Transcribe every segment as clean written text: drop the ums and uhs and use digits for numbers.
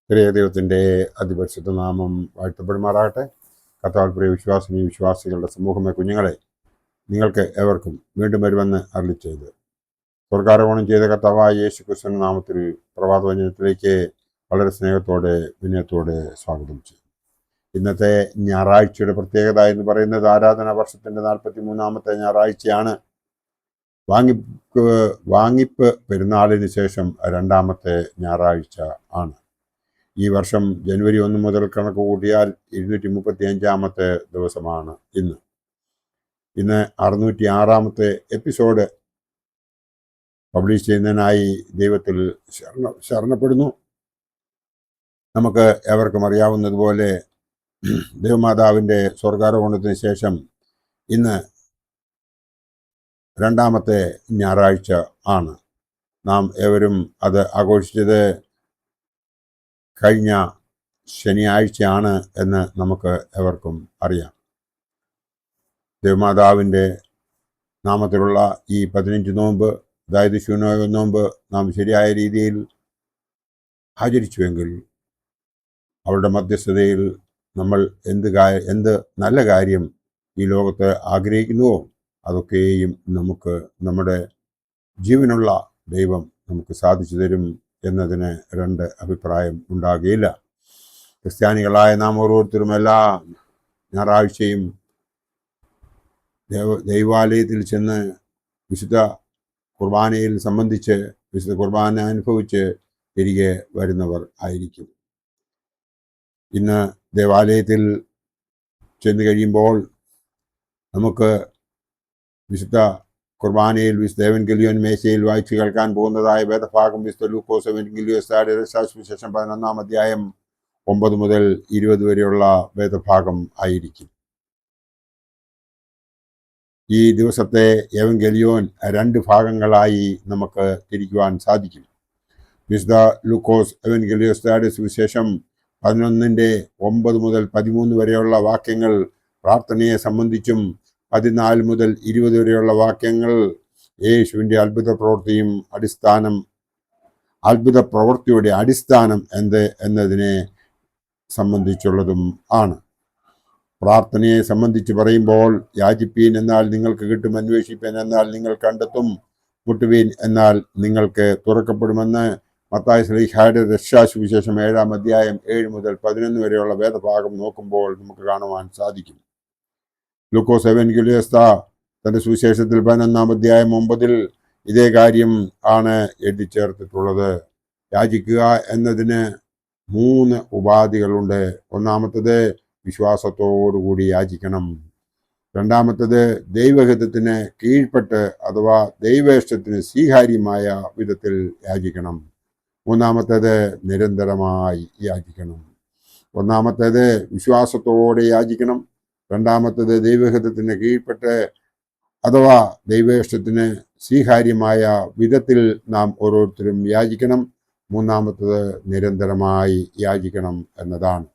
ദൈവത്തിൻ്റെ അതിപരിശുദ്ധ നാമം വാഴ്ത്തപ്പെടുമാറാകട്ടെ. കർത്താവിൽ പ്രിയ വിശ്വാസിനി വിശ്വാസികളുടെ സമൂഹമേ, കുഞ്ഞുങ്ങളെ, നിങ്ങൾക്ക് ഏവർക്കും വീണ്ടും വരുമെന്ന് അരുളിച്ചെയ്ത് സ്വർഗാരോഹണം ചെയ്ത കർത്താവായ യേശു ക്രിസ്തുവിന്റെ നാമത്തിൽ പ്രഭാതവചനത്തിലേക്ക് വളരെ സ്നേഹത്തോടെ വിനയത്തോടെ സ്വാഗതം ചെയ്യും. ഇന്നത്തെ ഞായറാഴ്ചയുടെ പ്രത്യേകത എന്ന് പറയുന്നത് ആരാധനാ വർഷത്തിൻ്റെ 43-ാമത്തെ ഞായറാഴ്ചയാണ്. വാങ്ങിപ്പ് പെരുന്നാളിന് ശേഷം രണ്ടാമത്തെ ഞായറാഴ്ച ആണ്. ഈ വർഷം ജനുവരി 1 മുതൽ കണക്ക് കൂട്ടിയാൽ 235-ാമത്തെ ദിവസമാണ് ഇന്ന്. 606-ാമത്തെ എപ്പിസോഡ് പബ്ലിഷ് ചെയ്യുന്നതിനായി ദൈവത്തിൽ ശരണപ്പെടുന്നു. നമുക്ക് ഏവർക്കും അറിയാവുന്നതുപോലെ ദേവമാതാവിൻ്റെ സ്വർഗാരോഹണത്തിന് ശേഷം ഇന്ന് രണ്ടാമത്തെ ഞായറാഴ്ച ആണ്. നാം ഏവരും അത് ആഘോഷിച്ചത് കഴിഞ്ഞ ശനിയാഴ്ചയാണ് എന്ന് നമുക്ക് ഏവർക്കും അറിയാം. ദേവമാതാവിൻ്റെ നാമത്തിലുള്ള ഈ 15 നോമ്പ്, അതായത് ശൂന്യ നോമ്പ്, നാം ശരിയായ രീതിയിൽ ആചരിച്ചുവെങ്കിൽ അവളുടെ മധ്യസ്ഥതയിൽ നമ്മൾ എന്ത് നല്ല കാര്യം ഈ ലോകത്ത് ആഗ്രഹിക്കുന്നുവോ അതൊക്കെയും നമുക്ക് നമ്മുടെ ജീവനുള്ള ദൈവം നമുക്ക് സാധിച്ചു തരും എന്നതിന് രണ്ട് അഭിപ്രായം ഉണ്ടാകുകയില്ല. ക്രിസ്ത്യാനികളായ നാം ഓരോരുത്തരും എല്ലാ ഞായറാഴ്ചയും ദൈവാലയത്തിൽ ചെന്ന് വിശുദ്ധ കുർബാനയിൽ സംബന്ധിച്ച് വിശുദ്ധ കുർബാന അനുഭവിച്ച് തിരികെ വരുന്നവർ ആയിരിക്കും. ഇന്ന് ദേവാലയത്തിൽ ചെന്ന് കഴിയുമ്പോൾ നമുക്ക് വിശുദ്ധ കുർബാനയിൽ വിശുദ്ധ എവൻഗേലിയോൻ മേശയിൽ വായിച്ചു കേൾക്കാൻ പോകുന്നതായ വേദഭാഗം വിശുദ്ധ ലൂക്കോസ് സുവിശേഷം 11-ാം അധ്യായം 9 മുതൽ 20 വരെയുള്ള വേദഭാഗം ആയിരിക്കും. ഈ ദിവസത്തെ എവൻഗേലിയോൻ 2 ഭാഗങ്ങളായി നമുക്ക് തിരിക്കുവാൻ സാധിക്കും. വിശുദ്ധ ലൂക്കോസ് എവൻഗേലിയോസ് സുവിശേഷം 11-9 മുതൽ 13 വരെയുള്ള വാക്യങ്ങൾ പ്രാർത്ഥനയെ സംബന്ധിച്ചും 14 മുതൽ 20 വരെയുള്ള വാക്യങ്ങൾ യേശുവിൻ്റെ അത്ഭുത പ്രവൃത്തിയുടെ അടിസ്ഥാനം എന്ത് എന്നതിനെ സംബന്ധിച്ചുള്ളതും ആണ്. പ്രാർത്ഥനയെ സംബന്ധിച്ച് പറയുമ്പോൾ യാചിപ്പീൻ എന്നാൽ നിങ്ങൾക്ക് കിട്ടും, അന്വേഷിപ്പീൻ എന്നാൽ നിങ്ങൾ കണ്ടെത്തും, മുട്ടുവീൻ എന്നാൽ നിങ്ങൾക്ക് തുറക്കപ്പെടുമെന്ന് മത്തായി ശ്ലീഹായുടെ രക്ഷാസുവിശേഷം 7-ാം അധ്യായം 7 മുതൽ 11 വരെയുള്ള വേദഭാഗം നോക്കുമ്പോൾ നമുക്ക് കാണുവാൻ സാധിക്കും. ലൂക്കോസ് എവൻഗേലിയോസ് തൻ്റെ സുവിശേഷത്തിൽ 11-ാം അധ്യായം 9-ൽ ഇതേ കാര്യം ആണ് എഴുതി ചേർത്തിട്ടുള്ളത്. യാചിക്കുക എന്നതിന് 3 ഉപാധികളുണ്ട്. ഒന്നാമത്തത് വിശ്വാസത്തോടുകൂടി യാചിക്കണം. രണ്ടാമത്തത് ദൈവഹിതത്തിന് കീഴ്പ്പെട്ട് അഥവാ ദൈവേഷ്ടത്തിന് സ്വീകാര്യമായ വിധത്തിൽ യാചിക്കണം. മൂന്നാമത്തേത് നിരന്തരമായി യാചിക്കണം. ഒന്നാമത്തേത് വിശ്വാസത്തോടെ യാചിക്കണം. രണ്ടാമത്തേത് ദൈവഹിതത്തിന് കീഴ്പ്പെട്ട് അഥവാ ദൈവേഷ്ടത്തിന് സ്വീകാര്യമായ വിധത്തിൽ നാം ഓരോരുത്തരും യാചിക്കണം. മൂന്നാമത്തേത് നിരന്തരമായി യാചിക്കണം എന്നതാണ്.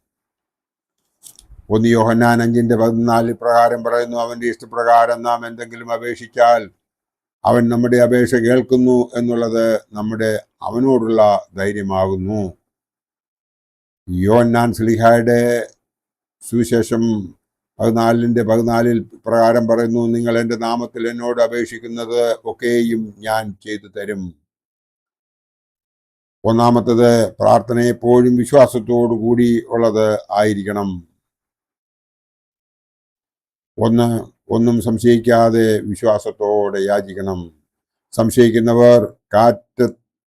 1 യോഹന്നാൻ 5:14 പ്രകാരം പറയുന്നു, അവൻ്റെ ഇഷ്ടപ്രകാരം നാം എന്തെങ്കിലും അപേക്ഷിച്ചാൽ അവൻ നമ്മുടെ അപേക്ഷ കേൾക്കുന്നു എന്നുള്ളത് നമ്മുടെ അവനോടുള്ള ധൈര്യമാകുന്നു. യോഹന്നാൻ ശ്ലീഹായുടെ സുവിശേഷം 14:14 പ്രകാരം പറയുന്നു, നിങ്ങൾ എൻ്റെ നാമത്തിൽ എന്നോട് അപേക്ഷിക്കുന്നത് ഒക്കെയും ഞാൻ ചെയ്തു തരും. ഒന്നാമത്തത് പ്രാർത്ഥന എപ്പോഴും വിശ്വാസത്തോടു കൂടി ഉള്ളത് ആയിരിക്കണം. ഒന്നും സംശയിക്കാതെ വിശ്വാസത്തോടെ യാചിക്കണം. സംശയിക്കുന്നവർ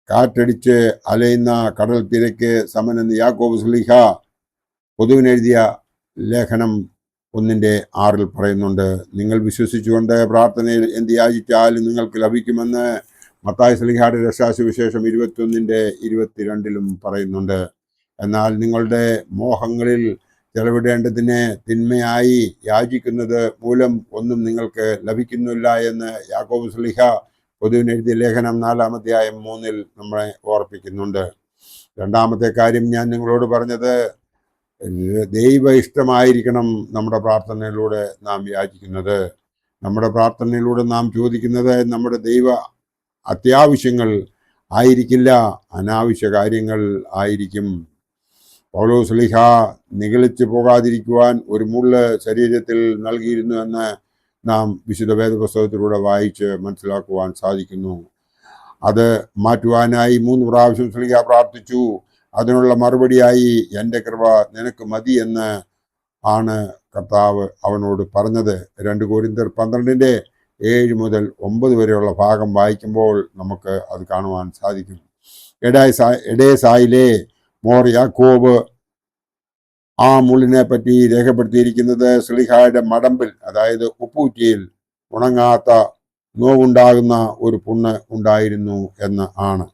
കാറ്റടിച്ച് അലയുന്ന കടൽ തിരക്ക് സമനെന്ന് യാക്കോബ് ശ്ലീഹ പൊതുവിനെഴുതിയ ലേഖനം 1:6 പറയുന്നുണ്ട്. നിങ്ങൾ വിശ്വസിച്ചുകൊണ്ട് പ്രാർത്ഥനയിൽ എന്ത് യാചിച്ചാലും നിങ്ങൾക്ക് ലഭിക്കുമെന്ന് മത്തായി ശ്ലീഹയുടെ രക്ഷാസുവിശേഷം 21:22 പറയുന്നുണ്ട്. എന്നാൽ നിങ്ങളുടെ മോഹങ്ങളിൽ ചെലവിടേണ്ടതിന് തിന്മയായി യാചിക്കുന്നത് മൂലം ഒന്നും നിങ്ങൾക്ക് ലഭിക്കുന്നില്ല എന്ന് യാക്കോബ് ശ്ലീഹ പൊതുവിനെഴുതിയ ലേഖനം 4-ാം അധ്യായം 3-ൽ നമ്മളെ ഓർപ്പിക്കുന്നുണ്ട്. രണ്ടാമത്തെ കാര്യം ഞാൻ നിങ്ങളോട് പറഞ്ഞത്, ദൈവ ഇഷ്ടമായിരിക്കണം നമ്മുടെ പ്രാർത്ഥനയിലൂടെ നാം യാചിക്കുന്നത്. നമ്മുടെ പ്രാർത്ഥനയിലൂടെ നാം ചോദിക്കുന്നത് നമ്മുടെ ദൈവ അത്യാവശ്യങ്ങൾ ആയിരിക്കില്ല, അനാവശ്യ കാര്യങ്ങൾ ആയിരിക്കും. പൗലോസ് ശ്ലീഹ നിഗളിച്ചു പോകാതിരിക്കുവാൻ ഒരു മുള്ള് ശരീരത്തിൽ നൽകിയിരുന്നു എന്ന് നാം വിശുദ്ധ വേദപുസ്തകത്തിലൂടെ വായിച്ച് മനസ്സിലാക്കുവാൻ സാധിക്കുന്നു. അത് മാറ്റുവാനായി 3 പ്രാവശ്യം ശ്ലീഹ പ്രാർത്ഥിച്ചു. അതിനുള്ള മറുപടിയായി എൻ്റെ കൃപ നിനക്ക് മതി എന്ന് ആണ് കർത്താവ് അവനോട് പറഞ്ഞത്. 2 കൊരിന്ത്യർ 12:7 മുതൽ 9 വരെയുള്ള ഭാഗം വായിക്കുമ്പോൾ നമുക്ക് അത് കാണുവാൻ സാധിക്കും. എഡേസായിലെ മോർ യാക്കോബ് ആ മുള്ളിനെ പറ്റി രേഖപ്പെടുത്തിയിരിക്കുന്നത് ശ്ലീഹായുടെ മടമ്പിൽ, അതായത് ഉപ്പൂറ്റിയിൽ ഉണങ്ങാത്ത നോവുണ്ടാകുന്ന ഒരു പുണ്ണ് ഉണ്ടായിരുന്നു എന്ന് ആണ്.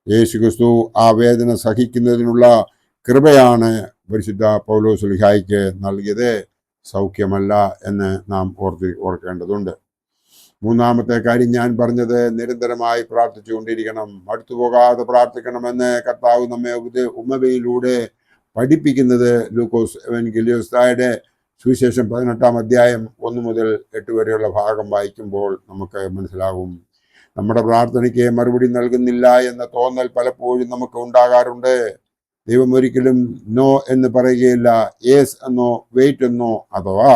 യേശുക്രിസ്തു ആ വേദന സഹിക്കുന്നതിനുള്ള കൃപയാണ് പരിശുദ്ധ പൗലോസ് ശ്ലീഹായ്ക്ക് നൽകിയത്, സൗഖ്യമല്ല എന്ന് നാം ഓർക്കേണ്ടതുണ്ട്. 3-ാമത്തെ കാര്യം ഞാൻ പറഞ്ഞത് നിരന്തരമായി പ്രാർത്ഥിച്ചുകൊണ്ടിരിക്കണം, മടുത്തുപോകാതെ പ്രാർത്ഥിക്കണമെന്ന് കർത്താവ് നമ്മെ ഉമ്മവയിലൂടെ പഠിപ്പിക്കുന്നത് ലൂക്കോസ് എവൻഗേലിയോസ്തായുടെ സുവിശേഷം 18-ാം അധ്യായം 1 മുതൽ 8 വരെയുള്ള ഭാഗം വായിക്കുമ്പോൾ നമുക്ക് മനസ്സിലാകും. നമ്മുടെ പ്രാർത്ഥനയ്ക്ക് മറുപടി നൽകുന്നില്ല എന്ന തോന്നൽ പലപ്പോഴും നമുക്ക് ഉണ്ടാകാറുണ്ട്. ദൈവം ഒരിക്കലും നോ എന്ന് പറയുകയില്ല. യേസ് എന്നോ വെയിറ്റ് എന്നോ അഥവാ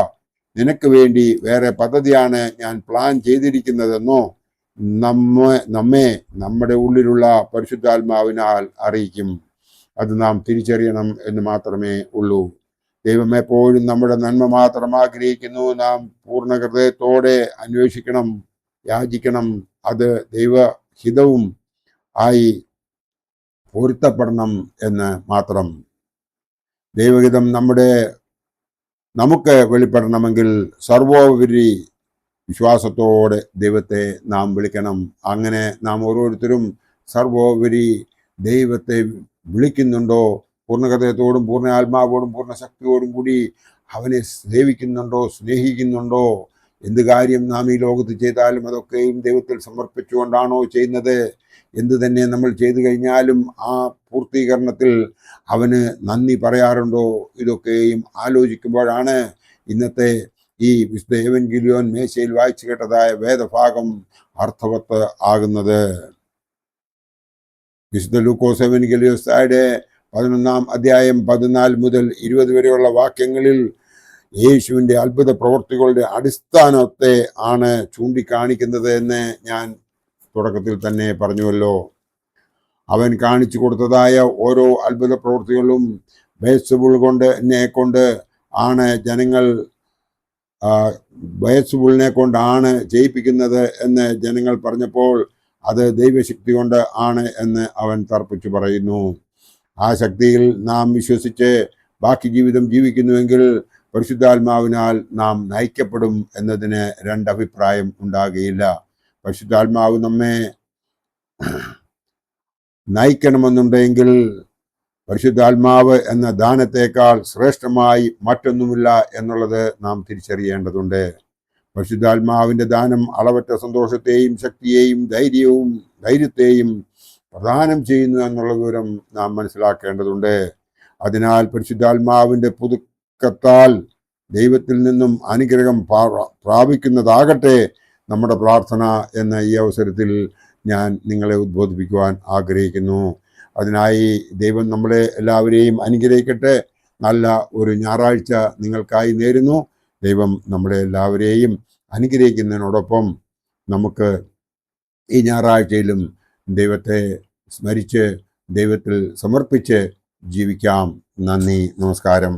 നിനക്ക് വേണ്ടി വേറെ പദ്ധതിയാണ് ഞാൻ പ്ലാൻ ചെയ്തിരിക്കുന്നതെന്നോ നമ്മെ നമ്മുടെ ഉള്ളിലുള്ള പരിശുദ്ധാത്മാവിനാൽ അറിയിക്കും. അത് നാം തിരിച്ചറിയണം എന്ന് മാത്രമേ ഉള്ളൂ. ദൈവം എപ്പോഴും നമ്മുടെ നന്മ മാത്രം ആഗ്രഹിക്കുന്നു. നാം പൂർണ്ണ ഹൃദയത്തോടെ അന്വേഷിക്കണം, യാചിക്കണം. അത് ദൈവഹിതവും ആയി പൊരുത്തപ്പെടണം എന്ന് മാത്രം. ദൈവഹിതം നമുക്ക് വെളിപ്പെടണമെങ്കിൽ സർവോപരി വിശ്വാസത്തോടെ ദൈവത്തെ നാം വിളിക്കണം. അങ്ങനെ നാം ഓരോരുത്തരും സർവോപരി ദൈവത്തെ വിളിക്കുന്നുണ്ടോ, പൂർണ്ണ ഹൃദയത്തോടും പൂർണ്ണ ആത്മാവോടും പൂർണ്ണ ശക്തിയോടും കൂടി അവനെ സേവിക്കുന്നുണ്ടോ, സ്നേഹിക്കുന്നുണ്ടോ? എന്ത് കാര്യം നാം ഈ ലോകത്ത് ചെയ്താലും അതൊക്കെയും ദൈവത്തിൽ സമർപ്പിച്ചുകൊണ്ടാണോ ചെയ്യുന്നത്? എന്തു തന്നെ നമ്മൾ ചെയ്തു കഴിഞ്ഞാലും ആ പൂർത്തീകരണത്തിൽ അവന് നന്ദി പറയാറുണ്ടോ? ഇതൊക്കെയും ആലോചിക്കുമ്പോഴാണ് ഇന്നത്തെ ഈ വിശുദ്ധ എവൻഗേലിയോൻ മേശയിൽ വായിച്ചു കേട്ടതായ വേദഭാഗം അർത്ഥവത്ത് ആകുന്നത്. വിശുദ്ധ ലൂക്കോസ് എവൻഗേലിയോസ്തായുടെ 11-ാം അധ്യായം 14 മുതൽ 20 വരെയുള്ള വാക്യങ്ങളിൽ യേശുവിൻ്റെ അത്ഭുത പ്രവൃത്തികളുടെ അടിസ്ഥാനത്തെ ആണ് ചൂണ്ടിക്കാണിക്കുന്നത് എന്ന് ഞാൻ തുടക്കത്തിൽ തന്നെ പറഞ്ഞുവല്ലോ. അവൻ കാണിച്ചു കൊടുത്തതായ ഓരോ അത്ഭുത പ്രവൃത്തികളും ബെയൽസെബൂൾ കൊണ്ട് ആണ് ബെയൽസെബൂളിനെ കൊണ്ടാണ് ജയിപ്പിക്കുന്നത് എന്ന് ജനങ്ങൾ പറഞ്ഞപ്പോൾ അത് ദൈവശക്തി കൊണ്ട് ആണ് എന്ന് അവൻ തർപ്പിച്ചു പറയുന്നു. ആ ശക്തിയിൽ നാം വിശ്വസിച്ച് ബാക്കി ജീവിതം ജീവിക്കുന്നുവെങ്കിൽ പരിശുദ്ധാത്മാവിനാൽ നാം നയിക്കപ്പെടും എന്നതിന് 2 അഭിപ്രായം ഉണ്ടാകുകയില്ല. പരിശുദ്ധാത്മാവ് നമ്മെ നയിക്കണമെന്നുണ്ടെങ്കിൽ പരിശുദ്ധാത്മാവ് എന്ന ദാനത്തേക്കാൾ ശ്രേഷ്ഠമായി മറ്റൊന്നുമില്ല എന്നുള്ളത് നാം തിരിച്ചറിയേണ്ടതുണ്ട്. പരിശുദ്ധാത്മാവിൻ്റെ ദാനം അളവറ്റ സന്തോഷത്തെയും ശക്തിയെയും ധൈര്യത്തെയും പ്രദാനം ചെയ്യുന്നു എന്നുള്ള വിവരം നാം മനസ്സിലാക്കേണ്ടതുണ്ട്. അതിനാൽ പരിശുദ്ധാത്മാവിൻ്റെ പുതുക്കത്താൽ ദൈവത്തിൽ നിന്നും അനുഗ്രഹം പ്രാപിക്കുന്നതാകട്ടെ നമ്മുടെ പ്രാർത്ഥന എന്ന ഈ അവസരത്തിൽ ഞാൻ നിങ്ങളെ ഉദ്ബോധിപ്പിക്കുവാൻ ആഗ്രഹിക്കുന്നു. അതിനായി ദൈവം നമ്മളെ എല്ലാവരെയും അനുഗ്രഹിക്കട്ടെ. നല്ല ഒരു ഞായറാഴ്ച നിങ്ങൾക്കായി നേരുന്നു. ദൈവം നമ്മളെ എല്ലാവരെയും അനുഗ്രഹിക്കുന്നതിനോടൊപ്പം നമുക്ക് ഈ ഞായറാഴ്ചയിലും ദൈവത്തെ സ്മരിച്ച് ദൈവത്തിൽ സമർപ്പിച്ച് ജീവിക്കാം. നന്ദി, നമസ്കാരം.